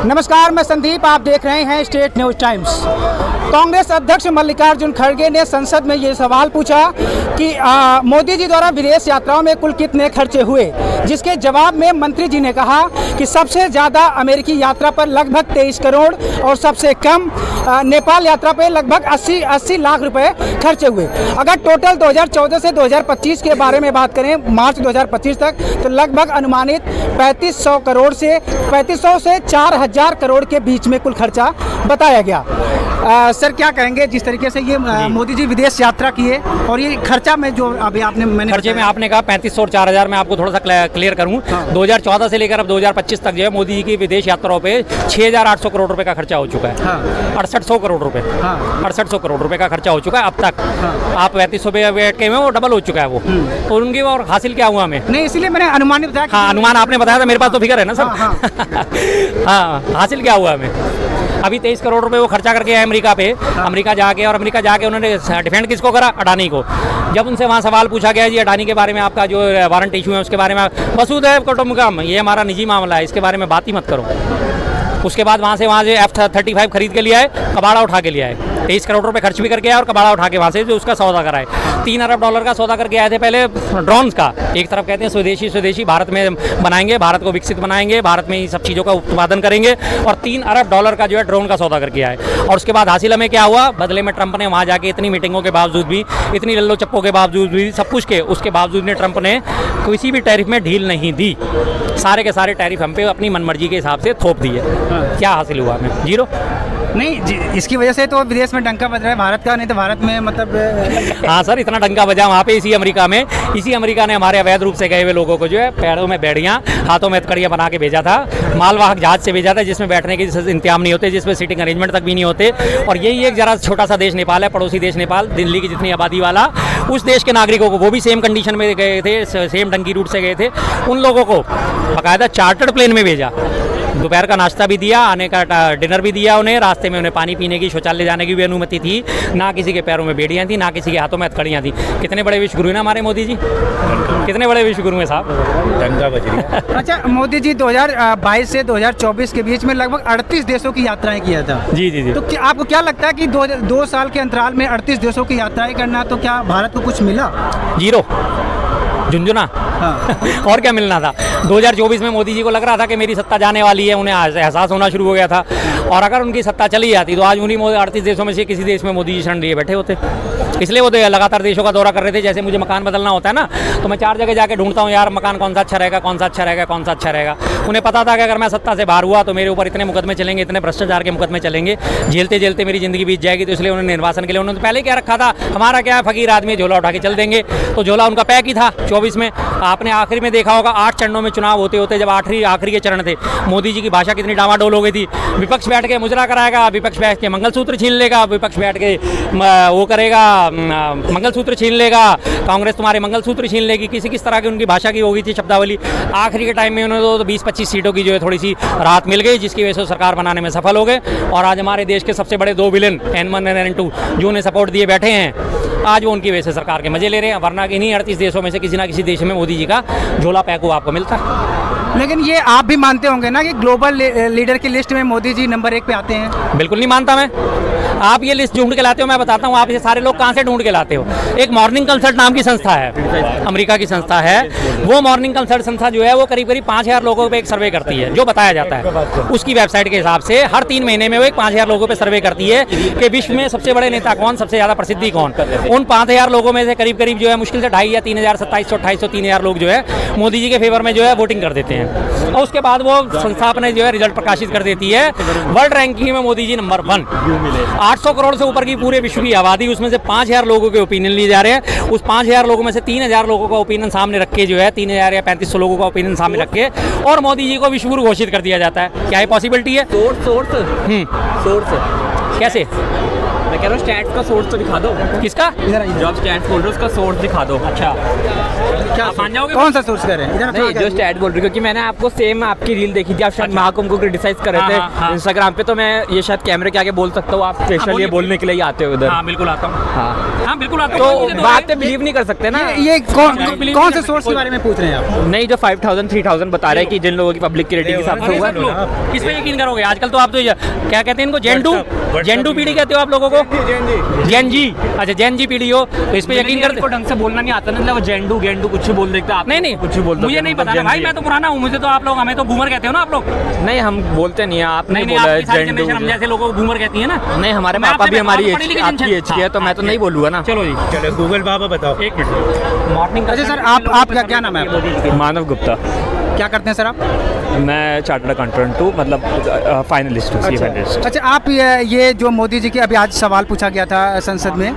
नमस्कार, मैं संदीप, आप देख रहे हैं स्टेट न्यूज टाइम्स। कांग्रेस अध्यक्ष मल्लिकार्जुन खड़गे ने संसद में ये सवाल पूछा कि मोदी जी द्वारा विदेश यात्राओं में कुल कितने खर्चे हुए, जिसके जवाब में मंत्री जी ने कहा कि सबसे ज़्यादा अमेरिकी यात्रा पर लगभग 23 करोड़ और सबसे कम नेपाल यात्रा पर लगभग 80 लाख रुपए खर्चे हुए। अगर टोटल 2014 से 2025 के बारे में बात करें, मार्च 2025 तक, तो लगभग अनुमानित 3500 से 4000 करोड़ के बीच में कुल खर्चा बताया गया। सर, क्या कहेंगे जिस तरीके से ये मोदी जी विदेश यात्रा किए और ये खर्चा में जो अभी मैंने खर्चे में आपने कहा 3500 और 4000 में आपको थोड़ा सा क्लियर करूं। 2014 से लेकर अब 2025 तक जो है मोदी जी की विदेश यात्राओं पे 6800 करोड़ रुपए का खर्चा हो चुका है। 6800 करोड़ रुपए 6800 करोड़ रुपए का खर्चा हो चुका है अब तक। आप 3500 पे बैठ के में वो डबल हो चुका है वो। तो उनकी और हासिल क्या हुआ हमें? नहीं, इसलिए मैंने अनुमान बताया। हाँ, अनुमान आपने बताया था, मेरे पास तो फिगर है ना सर। हाँ, हासिल क्या हुआ हमें? अभी 23 करोड़ रुपए वो खर्चा करके आए अमेरिका पे। अमेरिका जाके उन्होंने डिफेंड किसको करा? अडानी को। जब उनसे वहाँ सवाल पूछा गया जी अडानी के बारे में आपका जो वारंट इशू है उसके बारे में, वसुधैव कुटुंबकम, ये हमारा निजी मामला है, इसके बारे में बात ही मत करो। उसके बाद वहाँ से F-35 खरीद के लिया है, कबाड़ा उठा के लिया है। 23 करोड़ रुपए खर्च भी करके आए और कबाड़ा उठा के वहाँ से जो उसका सौदा कराए। 3 अरब डॉलर का सौदा करके आए थे पहले ड्रोन्स का। एक तरफ कहते हैं स्वदेशी भारत में बनाएंगे, भारत को विकसित बनाएंगे, भारत में ही सब चीज़ों का उत्पादन करेंगे, और 3 अरब डॉलर का जो है ड्रोन का सौदा करके आए। और उसके बाद हासिल हमें क्या हुआ? बदले में ट्रंप ने वहाँ जाके इतनी मीटिंगों के बावजूद भी, इतनी लल्लो चप्पो के बावजूद भी, सब कुछ के उसके बावजूद ने ट्रंप ने किसी भी टैरिफ में ढील नहीं दी। सारे के सारे टैरिफ हम पे अपनी मनमर्जी के हिसाब से थोप दिए। क्या हासिल हुआ हमें? जीरो। नहीं, इसकी वजह से तो विदेश में डंका बज रहा है भारत का, नहीं तो भारत में मतलब हाँ सर, इतना डंका बजा वहाँ पे इसी अमेरिका ने हमारे अवैध रूप से गए हुए लोगों को जो है पैरों में बेड़ियाँ, हाथों में हथकड़ियाँ बना के भेजा था। मालवाहक जहाज से भेजा था जिसमें बैठने के इंतजाम नहीं होते, जिसमें सीटिंग अरेंजमेंट तक भी नहीं होते। और यही एक जरा छोटा सा देश नेपाल है, पड़ोसी देश नेपाल, दिल्ली की जितनी आबादी वाला, उस देश के नागरिकों को, वो भी सेम कंडीशन में गए थे, सेम डंकी रूट से गए थे, उन लोगों को बाकायदा चार्टर्ड प्लेन में भेजा। दोपहर का नाश्ता भी दिया, आने का डिनर भी दिया उन्हें, रास्ते में उन्हें पानी पीने की, शौचालय जाने की भी अनुमति थी। ना किसी के पैरों में बेड़ियाँ थी, ना किसी के हाथों में हथकड़ियाँ थी। कितने बड़े विश्वगुरु हैं ना हमारे मोदी जी, कितने बड़े विश्वगुरु हैं साहब। डंका बज रही। अच्छा, मोदी जी 2022 से 2024 के बीच में लगभग 38 देशों की यात्राएं किया था। जी। तो आपको क्या लगता है कि 2 साल के अंतराल में 38 देशों की यात्राएं करना, तो क्या भारत को कुछ मिला? जीरो, झुंझुना। और क्या मिलना था? 2024 में मोदी जी को लग रहा था कि मेरी सत्ता जाने वाली है, उन्हें एहसास होना शुरू हो गया था। और अगर उनकी सत्ता चली जाती तो आज उन्हीं 38 देशों में से किसी देश में मोदी जी शरण लिए बैठे होते। इसलिए वो लगातार देशों का दौरा कर रहे थे। जैसे मुझे मकान बदलना होता है ना, तो मैं 4 जगह जाके ढूंढता हूँ, यार मकान कौन सा अच्छा रहेगा, कौन सा अच्छा रहेगा, कौन सा अच्छा रहेगा। उन्हें पता था कि अगर मैं सत्ता से बाहर हुआ तो मेरे ऊपर इतने मुकदमे चलेंगे, इतने भ्रष्टाचार के मुकदमे चलेंगे, झेलते मेरी जिंदगी बीत जाएगी। तो इसलिए उन्होंने निर्वाचन के लिए उन्होंने पहले क्या रखा था, हमारा क्या है, फकीर आदमी, झोला उठा के चल देंगे। तो झोला उनका पैक ही था 24 में। आपने आखिरी में देखा होगा 8 चरणों में चुनाव होते जब आखिरी के चरण थे, मोदी जी की भाषा कितनी डामाडोल हो गई थी। विपक्ष बैठ के मुजरा कराएगा, विपक्ष बैठ के मंगलसूत्र छीन लेगा, विपक्ष बैठ के वो करेगा, मंगलसूत्र छीन लेगा, कांग्रेस तुम्हारे मंगलसूत्र छीन लेगी। किस तरह की उनकी भाषा की हो गई थी शब्दावली। आखिरी के टाइम में उन्होंने तो 20-25 सीटों की जो है थोड़ी सी राहत मिल गई, जिसकी वजह से सरकार बनाने में सफल हो गए। और आज हमारे देश के सबसे बड़े 2 विलेन N1 और N2 जो उन्हें सपोर्ट दिए बैठे हैं, आज वो उनकी वजह से सरकार के मजे ले रहे हैं। वरना इन्हीं 38 देशों में से किसी ना किसी देश में मोदी जी का झोला पैक हुआ आपको मिलता। लेकिन ये आप भी मानते होंगे ना कि ग्लोबल लीडर की लिस्ट में मोदी जी नंबर 1 पे आते हैं? बिल्कुल नहीं मानता मैं। आप ये लिस्ट ढूंढ के लाते हो, मैं बताता हूँ आप ये सारे लोग कहाँ से ढूंढ के लाते हो। एक मॉर्निंग कंसल्ट नाम की संस्था है, अमेरिका की संस्था है। वो मॉर्निंग कंसल्ट संस्था जो है वो करीब 5000 लोगों पे एक सर्वे करती है, जो बताया जाता है उसकी वेबसाइट के हिसाब से। हर 3 महीने में वो एक 5000 लोगों पे सर्वे करती है कि विश्व में सबसे बड़े नेता कौन, सबसे ज्यादा प्रसिद्धि कौन। उन 5000 लोगों में से करीब जो है मुश्किल से 2,500 या 3,000, 2700, 2,500, 3,000 लोग जो है मोदी जी के फेवर में जो है वोटिंग कर देते हैं। और उसके बाद वो संस्था अपने जो है रिजल्ट प्रकाशित कर देती है। वर्ल्ड रैंकिंग में मोदी जी नंबर 1। 800 करोड़ से ऊपर की पूरे विश्व की आबादी, उसमें से 5000 लोगों के ओपिनियन लिए जा रहे हैं। उस 5000 लोगों में से 3000 लोगों का ओपिनियन सामने रख के जो है 3000 या 3500 लोगों का ओपिनियन सामने रख के और मोदी जी को विश्वगुरु घोषित कर दिया जाता है। क्या ये पॉसिबिलिटी है? सोर्स कैसे? मैं कह रहा हूँ स्टैट्स का सोर्स तो दिखा दो। किसका? जो आप स्टैट्स बोल रहे हो उसका सोर्स दिखा दो। अच्छा, क्या आप मान जाओगे? कौन सा सोर्स कर रहे हैं? इधर नहीं, जो स्टैट बोल रही हूँ, क्योंकि मैंने आपको सेम आपकी रील देखी थी, आप शायद महाकुंभ को क्रिटिसाइज कर रहे हाँ, हाँ। थे इंस्टाग्राम पे, तो मैं ये शायद कैमरे के आगे बोल सकता हूँ, आप स्पेशल बोलिए। ये बोलने के लिए ही आते हो उधर। हाँ बिल्कुल आता हूँ। हाँ, हाँ बिल्कुल आता हूँ। तो बात पे बिलीव नहीं कर सकते ना। ये कौन से सोर्स के बारे में पूछ रहे हैं आप? नहीं, जो 5000 3000 बता रहे हैं कि जिन लोगों की पब्लिक की रेटिंग के हिसाब से हुआ है। किस पे यकीन करोगे? आजकल तो आप तो क्या कहते हैं इनको, जेंडू पीढ़ी कहते हो आप लोगों को? जैन जी। अच्छा, जैन जी पीढ़ी हो तो इस पे यकीन करते को ढंग से बोलना नहीं आता ना, मतलब जेंडू गेंडू कुछ भी बोल देते आप। नहीं कुछ भी बोल दो, मुझे नहीं पता ना भाई, मैं तो पुराना हूँ, मुझे तो आप लोग, हमें तो बूमर कहते हो ना आप लोग। नहीं, हम बोलते नहीं है, आपने नहीं बोला है आपकी सारी जेंडू। जनरेशन हम जैसे लोगों को बूमर कहती है ना। नहीं, हमारे मैं पापा आपसे भी हमारी पढ़ी लिखी आपकी जनरेशन- एज की है, तो मैं तो नहीं बोलूँगा ना। चलो जी, चलो गूगल बाबा बताओ। एक मिनट। मॉर्निंग अच्छा सर, आप क्या नाम है आपका? मानव गुप्ता। क्या करते हैं सर आप? मैं चार्टर्ड अकाउंटेंट हूँ, मतलब फाइनलिस्ट हूँ, सी फाइनलिस्ट। अच्छा, आप ये जो मोदी जी की अभी आज सवाल पूछा गया था संसद में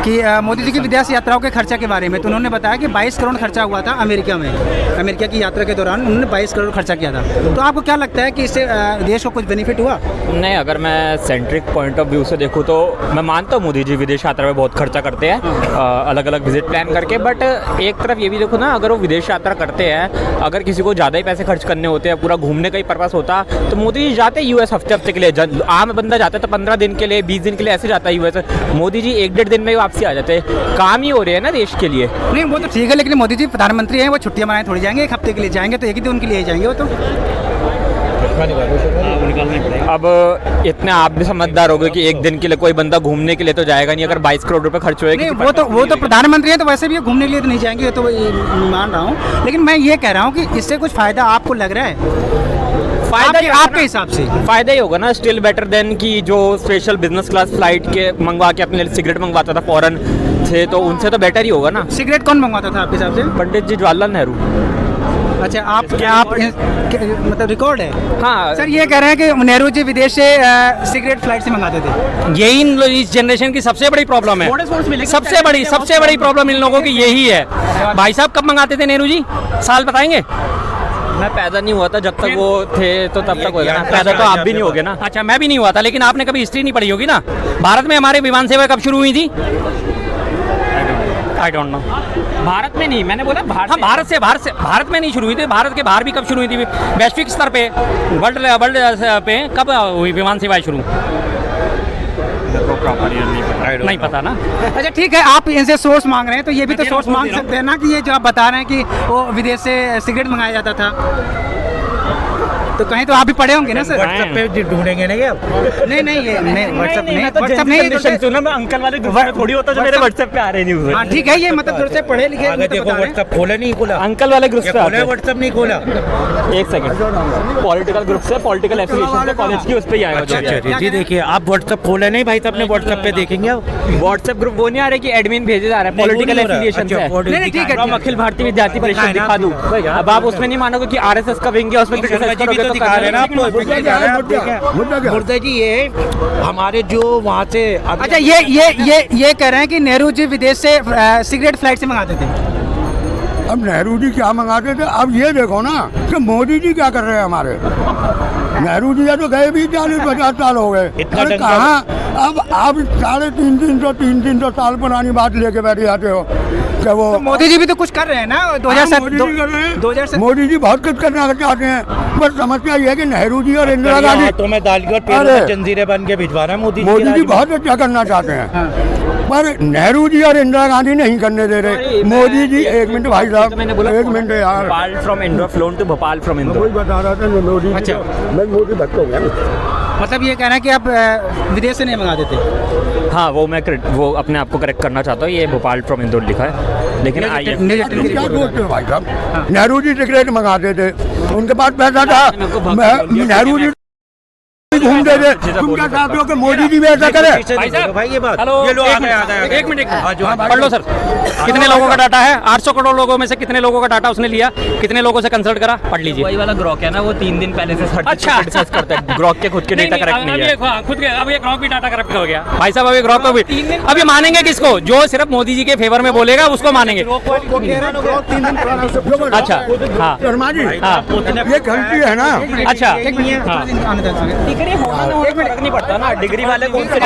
कि मोदी जी की विदेश यात्राओं के खर्चा के बारे में, तो उन्होंने बताया कि 22 करोड़ खर्चा हुआ था अमेरिका में। अमेरिका की यात्रा के दौरान उन्होंने 22 करोड़ खर्चा किया था। तो आपको क्या लगता है कि इससे देश को कुछ बेनिफिट हुआ? नहीं, अगर मैं सेंट्रिक पॉइंट ऑफ व्यू से देखूँ तो मैं मानता हूँ मोदी जी विदेश यात्रा में बहुत खर्चा करते हैं, अलग अलग विजिट प्लान करके। बट एक तरफ ये भी देखो ना, अगर वो विदेश यात्रा करते हैं, अगर किसी को ज़्यादा ही पैसे खर्च करने होते हैं, पूरा घूमने का ही पर्पस होता, तो मोदी जी जाते यूएस हफ्ते के लिए। आम बंदा जाता है तो 15 दिन के लिए, 20 दिन के लिए ऐसे जाता है यूएस। मोदी जी 1-1.5 दिन में ही वापसी आ जाते हैं। काम ही हो रहे हैं ना देश के लिए। नहीं, वो तो ठीक है, लेकिन मोदी जी प्रधानमंत्री हैं, वो छुट्टियां मनाने थोड़ी जाएंगे। एक हफ्ते के लिए जाएंगे तो एक ही दिन उनके लिए जाएंगे वो तो। अब इतने आप भी समझदार हो गए कि एक दिन के लिए कोई बंदा घूमने के लिए तो जाएगा नहीं, अगर 22 करोड़ रुपए खर्च हुए। नहीं, वो तो प्रधानमंत्री हैं, तो वैसे भी घूमने के लिए तो नहीं जाएंगे, ये तो मान रहा हूँ। लेकिन मैं ये कह रहा हूँ कि इससे कुछ फायदा आपको लग रहा है? फायदा आपके हिसाब से फायदा ही होगा ना, स्टिल बेटर देन कि जो स्पेशल बिजनेस क्लास फ्लाइट के मंगवा के अपने लिए सिगरेट मंगवाता था फॉरेन से, तो उनसे तो बेटर ही होगा ना। सिगरेट कौन मंगवाता था आपके हिसाब से? पंडित जी जवाहरलाल नेहरू। अच्छा, आप मतलब रिकॉर्ड है? हाँ सर, ये कह रहे हैं कि नेहरू जी विदेश से सिगरेट फ्लाइट से मंगाते थे। यही इस जनरेशन की सबसे बड़ी प्रॉब्लम है। सबसे बड़ी प्रॉब्लम इन लोगों की यही है। भाई साहब कब मंगाते थे नेहरू जी? साल बताएंगे? मैं पैदा नहीं हुआ था, जब तक वो थे तो तब तक होगा ना। पैदा तो आप भी नहीं होगे ना। अच्छा, मैं भी नहीं हुआ था, लेकिन आपने कभी हिस्ट्री नहीं पढ़ी होगी ना। भारत में हमारे विमान सेवा कब शुरू हुई थी? I don't know. भारत में नहीं, मैंने बोला हाँ, भारत में नहीं शुरू हुई थी। भारत के बाहर भी कब शुरू हुई थी? वैश्विक स्तर पे, वर्ल्ड पे कब हुई विमान सेवाएं शुरू? नहीं पता ना। अच्छा ठीक है, आप इनसे सोर्स मांग रहे हैं, तो ये भी तो सोर्स मांग सकते हैं ना कि ये जो आप बता रहे हैं कि वो विदेश से सिगरेट मंगाया जाता था, तो कहीं तो आप भी पढ़े होंगे ना सर? व्हाट्सएप पे ढूंढेंगे ना क्या? नहीं, ये नहीं, व्हाट्सएप नहीं, तो व्हाट्सएप नहीं, सुना, मैं अंकल वाले ग्रुप में थोड़ी होता जो मेरे व्हाट्सएप पे आ रहे न्यूज़। हाँ ठीक है, ये मतलब थोड़े से पढ़े लिखे आगे मतलब देखो, बता रहे हैं। व्हाट्सएप खोला नहीं खोला? अंकल वाले ग्रुप ये पे खोला आते है, हैं। व्हाट्सएप नहीं खोला? एक सेकंड, पॉलिटिकल ग्रुप से, पॉलिटिकल एफिलिएशन से, कॉलेज की उस पे ही आएगा। अच्छा अच्छा जी, देखिए आप व्हाट्सएप खोला नहीं भाई, तो अपने व्हाट्सएप पे देखेंगे आप। व्हाट्सएप ग्रुप वो नहीं आ रहे कि एडमिन भेजे जा रहे हैं, पॉलिटिकल एफिलिएशन से। नहीं, ठीक है, हम अखिल भारतीय विद्यार्थी परिषद दिखा दूं। अब आप उसमें नहीं मानोगे कि आरएसएस का विंग है, उसमें क्रिटिसाइज करोगे तो दिखा रहे हैं ना आपको। मुर्दा जी, ये हमारे जो वहाँ से अच्छा, ये कह रहे हैं कि नेहरू जी विदेश से सिगरेट फ्लाइट से मंगाते थे। अब नेहरू जी क्या मंगाते थे? अब ये देखो ना कि मोदी जी क्या कर रहे हैं हमारे। नेहरू जी तो गए भी 40-50 साल हो गए। इतना अरे डंका- कहाँ, अब आप 350 साल पुरानी बात लेके बैठ जाते हो कि वो मोदी जी भी तो कुछ कर रहे हैं ना। हाँ, 2007 मोदी जी कर रहे हैं। 2007 मोदी जी बहुत कुछ करना चाहते हैं, बस समस्या ये है कि नेहरू जी और इंदिरा गांधी, तो मैं दालगढ़ पे अरे। जंजीरें बन के भिजवा रहा है मोदी मोदी जी जी बहुत अच्छा करना चाहते हैं, पर नेहरू जी और इंदिरा गांधी नहीं करने दे रहे। मोदी जी, एक मिनट भाई साहब, मैंने बोला एक मिनट यार, Bhopal from Indore flown to Bhopal from Indore. वही बता रहा था मैं मोदी। अच्छा। मैं मोदी भक्त हो गया ना। मतलब ये कह रहे हैं कि आप विदेश से नहीं मंगाते थे। हाँ, वो अपने आप को करेक्ट करना चाहता हूँ, ये भोपाल फ्रॉम इंदौर लिखा है, लेकिन आइए तुम क्या सोचते हो भाई साहब? नेहरू जी सिगरेट मंगाते थे, उनके पास पैसा था, नेहरू जी घूमते थे। तुम क्या चाहते हो कि मोदी जी भी ऐसा करे? भाई साहब, भाई ये बात, हेलो, ये लो, एक आ गए, आ गए, मिनट, एक मिनट, हाँ, जो पढ़ लो सर। कितने लोगों का डाटा है? 800 करोड़ लोगों में से कितने लोगों का डाटा उसने लिया? कितने लोगों से कंसल्ट करा? पढ़ लीजिए। वही वाला ग्रॉक है ना, वो 3 दिन पहले से अच्छा। क्रिटिसाइज करता है। ग्रॉक के खुद के डेटा करेक्ट नहीं है। अब ये ग्रॉक भी डाटा करप्ट हो गया भाई साहब। अब ये ग्रॉक को भी, अब ये मानेंगे किसको? जो सिर्फ मोदी जी के फेवर में बोलेगा उसको मानेंगे। अच्छा, हाँ शर्मा जी, हाँ, ये गलती है ना। अच्छा, एक मिनट, हाँ। फर्क नहीं पड़ता ना, डिग्री वाले कौन से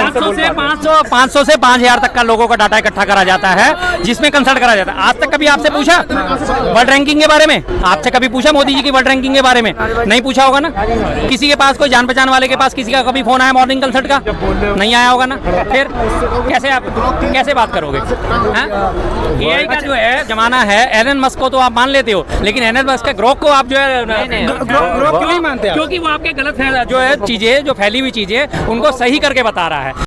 500 से 5000 तक का लोगों का डाटा इकट्ठा करा जाता है, जिसमें कंसल्ट करा जाता है। आज तक कभी आपसे पूछा वर्ल्ड रैंकिंग के बारे में? आपसे कभी पूछा मोदी जी की वर्ल्ड रैंकिंग के बारे में? नहीं पूछा होगा ना। किसी के पास, कोई जान पहचान वाले के पास किसी का कभी फोन आया मॉर्निंग कंसल्ट का? नहीं आया होगा ना। फिर कैसे आप कैसे बात करोगे? एआई का जो है जमाना है, एलन मस्क को तो आप मान लेते हो, लेकिन एलन मस्क के ग्रोक को आप जो है ग्रोक क्यों नहीं मानते आप? क्योंकि वो आपके गलत है जो है चीजें, जो फैली हुई चीजें उनको सही करके बता रहा है।